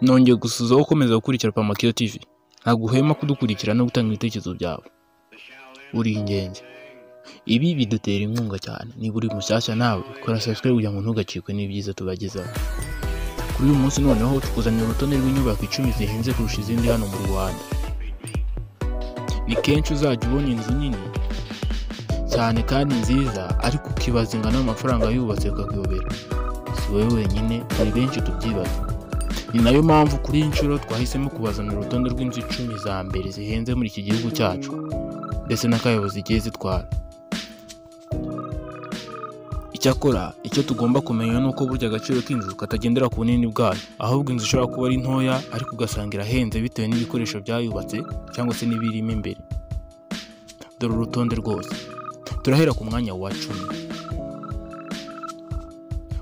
nongeye gusuza ukomeza gukurikira Pamakeo TV. Ntaguhema kudukurikira no gutanga ibitekerezo byawe. Uri ingenzi. Ibi bidutera inkunga cyane. Niba uri mushyashya nawe kora subscribe kugira ngo ntugacikwe n'ibyiza tubagezaho. Kuri uyu munsi noneho tukuzanira urutonde rw'inyubako 10 zihenze kurusha izindi hano mu Rwanda. Ni kenshi uzajya ubona inzu nini cyane kandi nziza ariko ukibaza ingano y'amafaranga yubatse ukakuyobera. Si wowe wenyine, hari benshi tubyibaza. Ni nayo mpamvu kuri inshuro twahisemo kubazanira urutonde rw'inzu 10 za mbere zihenze muri iki gihugu cyacu, ndetse n'akayobozi zigiye zitwara. Icyakora icyo tugomba kumenya ni uko burya agaciro k'inzu katagendera ku bunini bwayo, ahubwo inzu ishobora kuba ari ntoya ariko ugasanga irahenze bitewe n'ibikoresho byayubatse cyangwa se n'ibirimo imbere. Dore urutonde rwose. Turahera ku mwanya wa 10.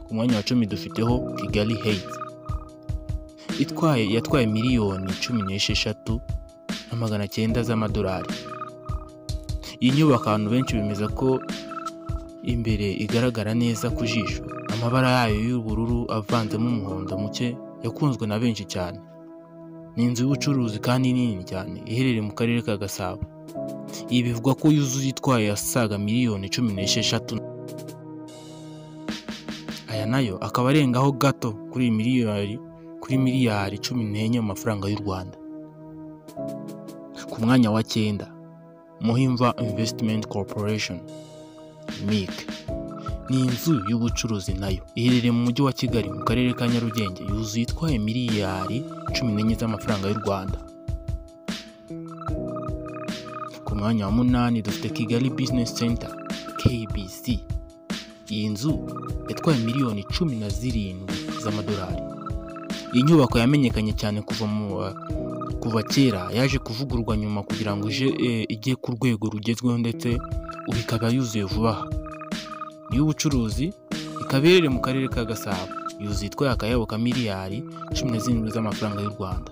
Ku mwanya wa 10 dufiteho Kigali Heights. Yatwaye miliyoni 16,900 z'amadolari. Iyi nyubako abantu benshi bemeza ko imbere igaragara neza ku jisho. Amabara yayo y'ubururu avanzemo umuhondo muke yakunzwe na benshi cyane. Ni inzu y'ubucuruzi kandi nini cyane iherereye mu karere ka Gasabo. Ibi bivugwa ko yuzuye itwaye asaga miliyoni 16. Aya nayo akaba arengaho gato kuri miliyari 14 mu mafaranga y'u Rwanda. Ku mwanya wa 9 Muhimva Investment Corporation MIC. Ni inzu y'ubucuruzi nayo iherereye mu mujyi wa Kigali mu karere ka Nyarugenge, yuzuye itwaye miliyari 14 z'amafaranga y'u Rwanda. Ku mwanya wa 8 dufite Kigali Business Center KBC. Iyi nzu yatwaye miliyoni 17 z'amadolari. Iyi nyubako yamenyekanye cyane kuva kera, yaje kuvugururwa nyuma kugira ngo ijye ku rwego rugezweho ndetse ikaba yuzuye vuba. Ni y'ubucuruzi, ikabereye mu karere ka Gasabo, yuzuye itwaye akayabo ka miliyari 17 z'amafaranga y'u Rwanda.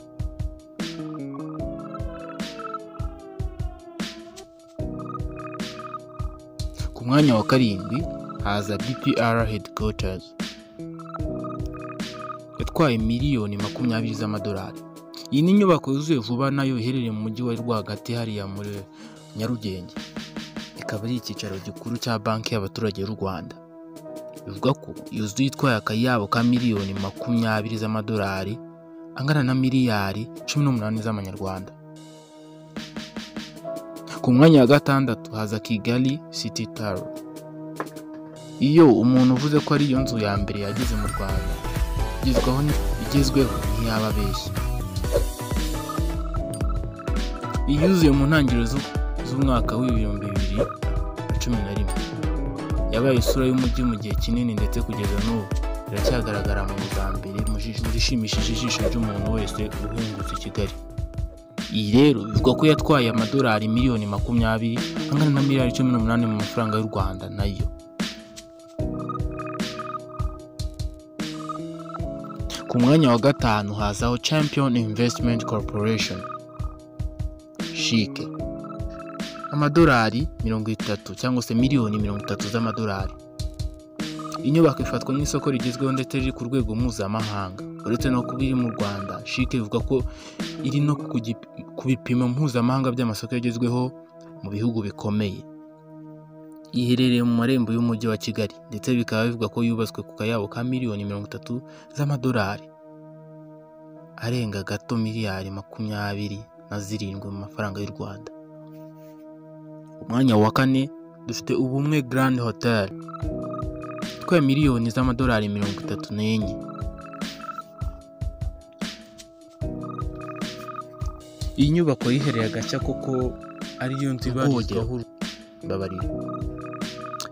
Ku mwanya wa 7 haza BPR Headquarters. Yatwaye miliyoni 20 z'amadolari. Iyi ni inyubako yuzuye vuba nayo iherereye mu mujyi wa rwagati hariya muri Nyarugenge. Ikaba ari icyicaro gikuru cya banki y'abaturage y'u Rwanda. Bivuga ko yuzuye itwaye akayabo ka miliyoni 20 z'amadolari, angana na miliyari 18 z'amanyarwanda. Ku mwanya wa 6 haza Kigali City Tower. Iyo umuntu uvuze ko ari iyo nzu ya mbere yagize mu Rwanda igezweho ntiyaba abeshya. Yuzuye mu ntangiriro z'umwaka w'2011. Yabaye isura y'umujyi mu gihe kinini ndetse kugeza n'ubu iracyagaragara mu mbere ishimishije ijisho ry'umuntu wese uhungutse Kigali. Iyi rero bivuga ko yatwaye amadolari miliyoni 20, angana na miliyari 18 mu mafaranga y'u Rwanda nayo. Ku mwanya wa 5 hazaho Champion Investment Corporation Chic. Amadolari 30 cyangwa se miliyoni 30 z'amadolari. Inyubako ifatwa nk'isoko rigezweho ndetse riri ku rwego mpuzamahanga. Uretse no kuba iri mu Rwanda, Chic ivuga ko iri no ku bipimo mpuzamahanga by'amasoko yagezweho mu bihugu bikomeye. Iherereye mu marembo y'umujyi wa Kigali ndetse bikaba bivuga ko yubatswe ku kayabo ka miliyoni 30 z'amadolari, arenga gato miliyari 27 mu mafaranga y'u Rwanda. Umwanya wa 4 dufite Ubumwe Grand Hotel. Twaye miliyoni z'amadolari 34. Iyi nyubako yihereye agashya koko ariyo nzu ibarizwaho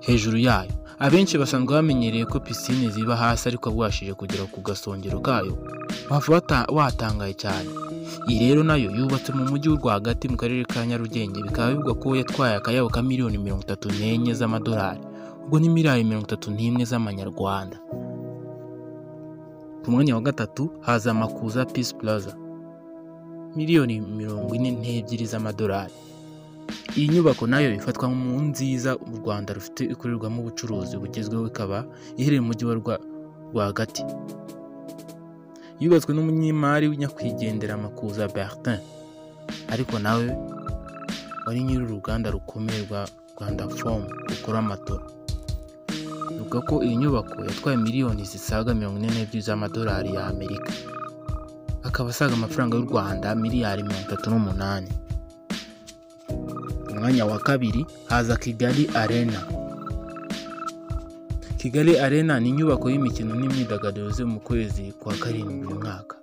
hejuru yayo. Abenshi basanzwe bamenyereye ko pisine ziba hasi, ariko bwashije kugera ku gasongero kayo watangaye cyane. Iyi rero nayo yubatse mu mujyi rwagati mu karere ka Nyarugenge. Bikaba bivuga ko yatwaye akayabo ka miliyoni 34 z'amadolari, ubwo ni miliyari 31 z'amanyarwanda. Ku mwanya wa 3 haza Makuza Peace Plaza. Miliyoni 42 z'amadolari. Iyi nyubako nayo ifatwa mu nziza u Rwanda rufite ikorerwamo ubucuruzi bugezweho, ikaba iherereye mu mujyi wa rwagati. yubatswe n'umunyemari w'inyakwigendera Makuza Bertin, ariko nawe wari nyiri uruganda rukomeye rwa Rwanda Foam rukora amatora. Bivuga ko iyi nyubako yatwaye miliyoni zisaga 42 z'amadolari ya Amerika, akaba asaga amafaranga y'u Rwanda miliyari 38. Umwanya wa kabiri haza Kigali Arena. Kigali Arena ni inyubako y'imikino n'imyidagaduro zo mu kwezi kwa karindwi uyu mwaka.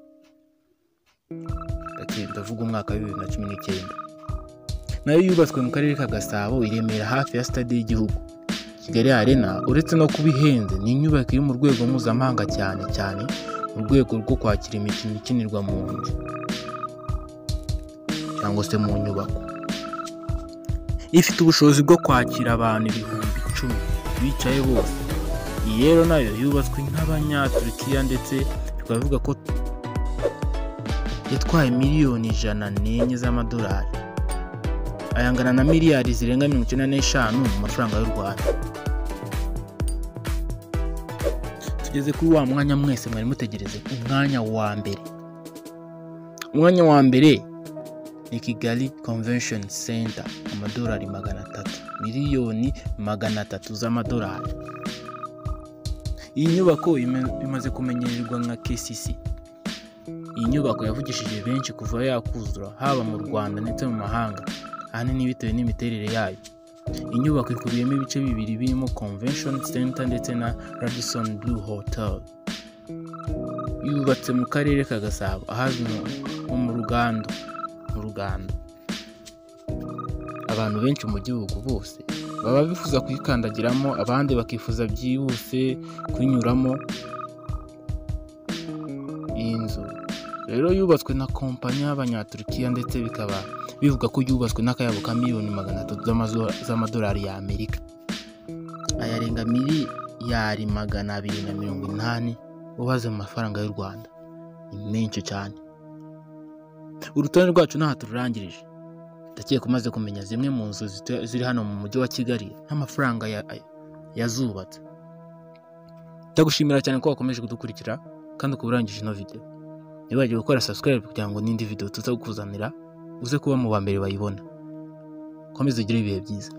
Ndavuga umwaka wa 2019. Nayo yubatswe mu karere ka Gasabo i Remera hafi ya stade y'igihugu. Kigali Arena uretse no kuba ihenze, ni inyubako yo mu rwego mpuzamahanga cyane mu rwego rwo kwakira imikino ikinirwa mu nzu cyangwa se mu nyubako. Ifite ubushobozi bwo kwakira abantu 10,000 bicaye bose. Iyi rero nayo yubatswe nk'abanyaturikiya ndetse bikavuga ko yatwaye miliyoni 104 z'amadolari, ayangana na miliyari zirenga 95 mu mafaranga y'u Rwanda. Tugeze kuri wa mwanya mwese mwari mutegereze, umwanya wa mbere. Umwanya wa mbere ni Kigali Convention Center, amadolari 300, miliyoni 300 z'amadolari. Iyi nyubako imaze kumenyererwa nka KCC. Iyi nyubako yavugishije benshi kuva yakuzura, haba mu Rwanda ndetse mu mahanga, ahanini bitewe n'imiterere yayo. Iyi nyubako ikubiyemo ibice bibiri birimo Convention Center ndetse na Radisson Blu Hotel. Yubatse mu karere ka Gasabo ahazwi nko mu Rugando. Abantu benshi mu gihugu bose baba bifuza kuyikandagiramo, abandi bakifuza byihuse kunyuramo. Iyi nzu rero yubatswe na kompanyi y'abanyaturikiya ndetse bikaba bivuga ko yubatswe n'akayabo ka miliyoni 300 z'amadolari ya Amerika, ayarenga miliyari 280 ubaze mu mafaranga y'u Rwanda. Ni menshi cyane. Urutonde rwacu naha tururangirije. Ndakiye kumaze kumenya zimwe mu nzu ziri hano mu mujyi wa Kigali n'amafaranga yazubatse. Ndagushimira cyane ko wakomeje kudukurikira kandi kuburangije ino video. Nibagiwe gukora subscribe kugira ngo n'indi video tutagukuzanira uze kuba mu ba mbere bayibona. Komeza ugire ibihe byiza.